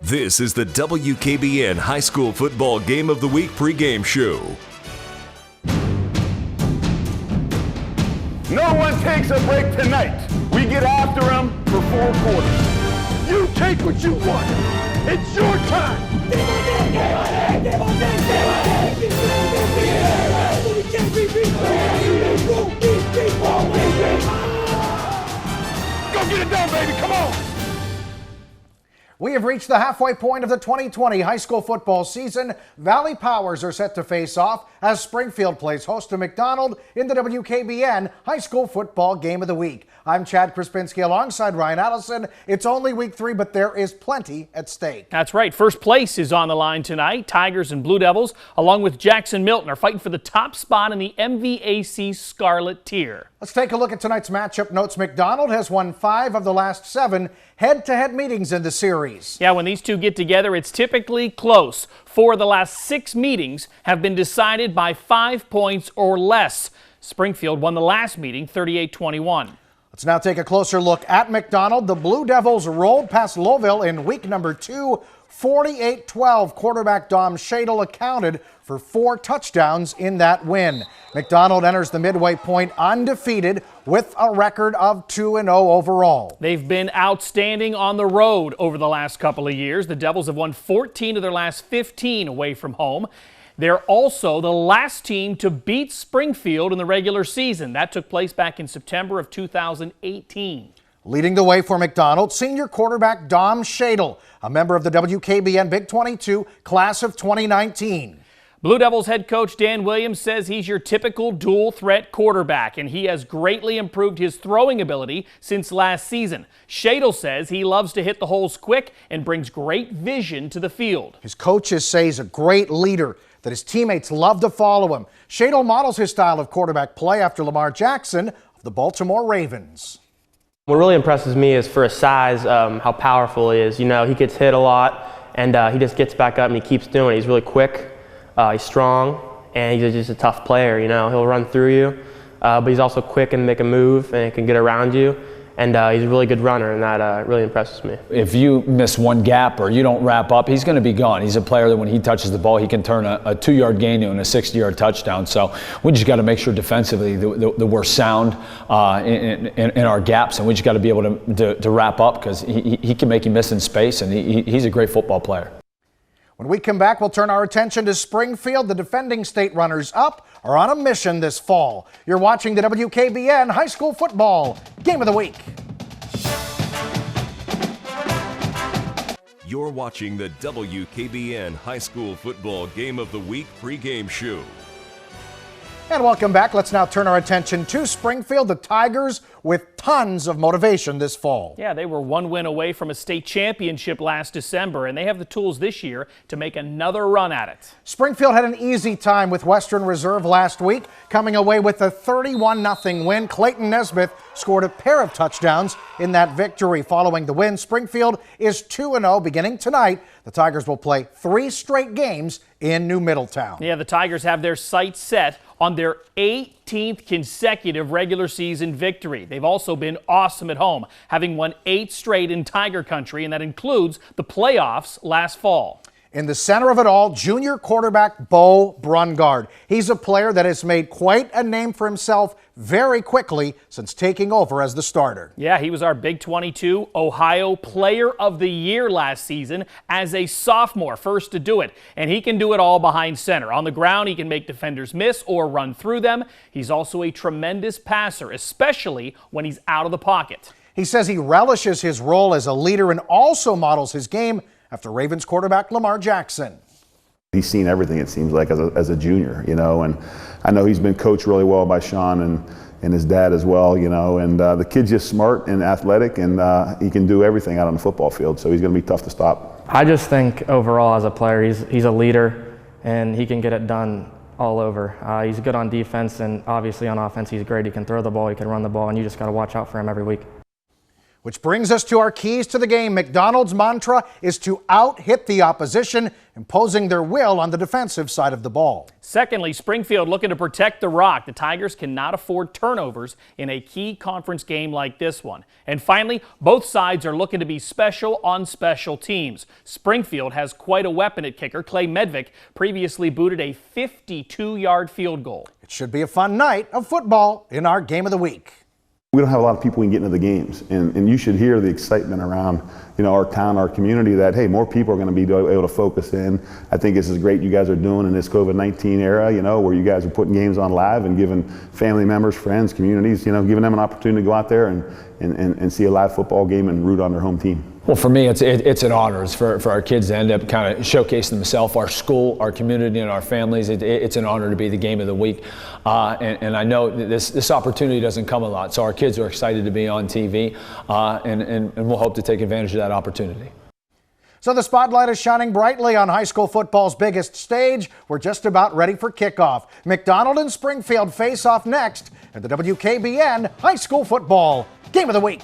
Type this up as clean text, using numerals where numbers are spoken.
This is the WKBN High School Football Game of the Week pregame show. No one takes a break tonight. We get after them for 4 quarters. You take what you want. It's your time. Go get it done, baby. Come on. We have reached the halfway point of the 2020 high school football season. Valley Powers are set to face off as Springfield plays host to McDonald in the WKBN High School Football Game of the Week. I'm Chad Krispinski alongside Ryan Allison. It's only week 3, but there is plenty at stake. That's right. First place is on the line tonight. Tigers and Blue Devils, along with Jackson Milton, are fighting for the top spot in the MVAC Scarlet tier. Let's take a look at tonight's matchup notes. McDonald has won 5 of the last 7 head-to-head meetings in the series. Yeah, when these two get together, it's typically close. 4 of the last 6 meetings have been decided by 5 points or less. Springfield won the last meeting 38-21. Let's now take a closer look at McDonald. The Blue Devils rolled past Lowville in week number 2, 48-12. Quarterback Dom Shadle accounted for 4 touchdowns in that win. McDonald enters the midway point undefeated with a record of 2-0 overall. They've been outstanding on the road over the last couple of years. The Devils have won 14 of their last 15 away from home. They're also the last team to beat Springfield in the regular season. That took place back in September of 2018. Leading the way for McDonald, senior quarterback Dom Shadle, a member of the WKBN Big 22 class of 2019. Blue Devils head coach Dan Williams says he's your typical dual-threat quarterback, and he has greatly improved his throwing ability since last season. Shadle says he loves to hit the holes quick and brings great vision to the field. His coaches say he's a great leader, that his teammates love to follow him. Shadle models his style of quarterback play after Lamar Jackson of the Baltimore Ravens. What really impresses me is for his size, how powerful he is. You know, he gets hit a lot, and he just gets back up and he keeps doing it. He's really quick, he's strong, and he's just a tough player. You know, he'll run through you, but he's also quick and make a move, and he can get around you. And he's a really good runner, and that really impresses me. If you miss one gap or you don't wrap up, he's going to be gone. He's a player that when he touches the ball, he can turn a 2-yard gain into a 60-yard touchdown. So we just got to make sure defensively that we're sound in our gaps, and we just got to be able to wrap up because he can make you miss in space, and he's a great football player. When we come back, we'll turn our attention to Springfield. The defending state runners-up are on a mission this fall. You're watching the WKBN High School Football Game of the Week. You're watching the WKBN High School Football Game of the Week pregame show. And welcome back. Let's now turn our attention to Springfield, the Tigers, with tons of motivation this fall. Yeah, they were 1 win away from a state championship last December, and they have the tools this year to make another run at it. Springfield had an easy time with Western Reserve last week, coming away with a 31-0 win. Clayton Nesbitt scored a pair of touchdowns in that victory. Following the win, Springfield is 2-0. Beginning tonight, the Tigers will play 3 straight games in New Middletown. Yeah, the Tigers have their sights set on their 18th consecutive regular season victory. They've also been awesome at home, having won 8 straight in Tiger Country, and that includes the playoffs last fall. In the center of it all, junior quarterback Bo Brungard. He's a player that has made quite a name for himself very quickly since taking over as the starter. Yeah, he was our Big 22 Ohio Player of the Year last season as a sophomore, first to do it. And he can do it all behind center. On the ground, he can make defenders miss or run through them. He's also a tremendous passer, especially when he's out of the pocket. He says he relishes his role as a leader and also models his game after Ravens quarterback Lamar Jackson. He's seen everything, it seems like, as a junior, you know, and I know he's been coached really well by Sean and his dad as well, you know, and the kid's just smart and athletic, and he can do everything out on the football field, so he's going to be tough to stop. I just think overall as a player, he's a leader, and he can get it done all over. He's good on defense, and obviously on offense, he's great. He can throw the ball, he can run the ball, and you just got to watch out for him every week. Which brings us to our keys to the game. McDonald's mantra is to out-hit the opposition, imposing their will on the defensive side of the ball. Secondly, Springfield looking to protect the rock. The Tigers cannot afford turnovers in a key conference game like this one. And finally, both sides are looking to be special on special teams. Springfield has quite a weapon at kicker. Clay Medvick previously booted a 52-yard field goal. It should be a fun night of football in our Game of the Week. We don't have a lot of people who can get into the games, and you should hear the excitement around, our town, our community, that, hey, more people are going to be able to focus in. I think this is great you guys are doing in this COVID-19 era, where you guys are putting games on live and giving family members, friends, communities, giving them an opportunity to go out there and see a live football game and root on their home team. Well, for me, it's an honor. It's for our kids to end up kind of showcasing themselves, our school, our community, and our families. It's an honor to be the Game of the Week. And I know this opportunity doesn't come a lot, so our kids are excited to be on TV, and we'll hope to take advantage of that opportunity. So the spotlight is shining brightly on high school football's biggest stage. We're just about ready for kickoff. McDonald and Springfield face off next at the WKBN High School Football Game of the Week.